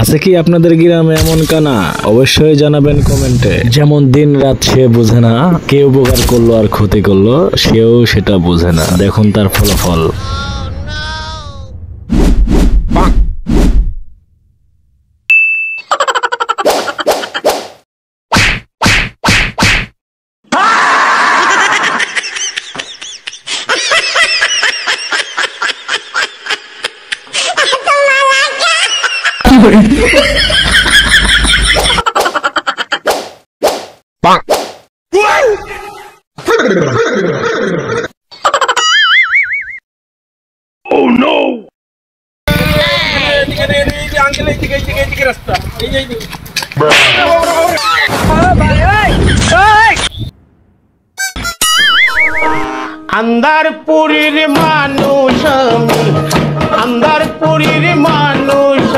আছে কি আপনাদের গ্রামে এমন কানা? অবশ্যই জানাবেন কমেন্টে। যেমন দিন রাত সে বোঝে না, কে উপকার করলো আর ক্ষতি করলো সেও সেটা বোঝে না। দেখুন তার ফলাফল। Oh no! अंधारपुरीर मानुष अंधारपुरीर मानुष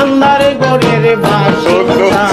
अंधार गोरेर बासिंदा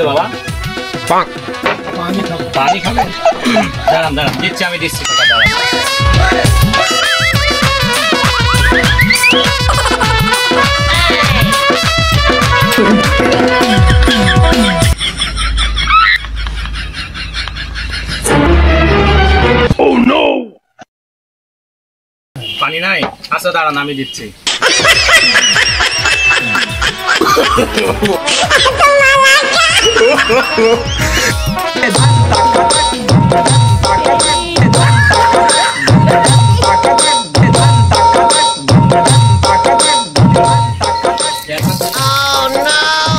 বাবা পানি খাবেন? দাঁড়ান দাঁড়ান দিচ্ছি, আমি দিচ্ছি। পানি নাই? আচ্ছা দাঁড়ান আমি দিচ্ছি।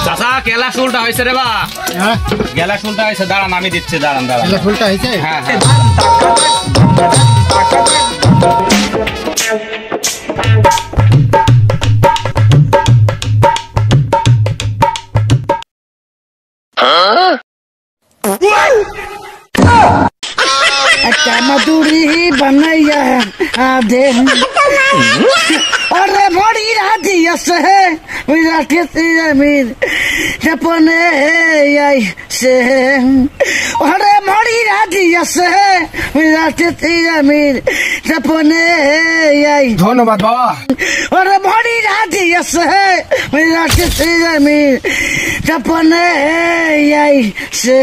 চাচা কেলা শুলটা হয়েছে রে বা? গেলা শুলটা হয়েছে, দাঁড়ান আমি দিচ্ছি। দাঁড়ান দাঁড়ান, শুলটা হয়েছে। হ্যাঁ হ্যাঁ मधुरी बनैया आधे और बड़ी राधी से विराट मीर सपने आई से और बड़ी राधी से विराट मीर सपने आई। धन्यवाद बाबा। और बड़ी राधी से विराट मीर सपने आई से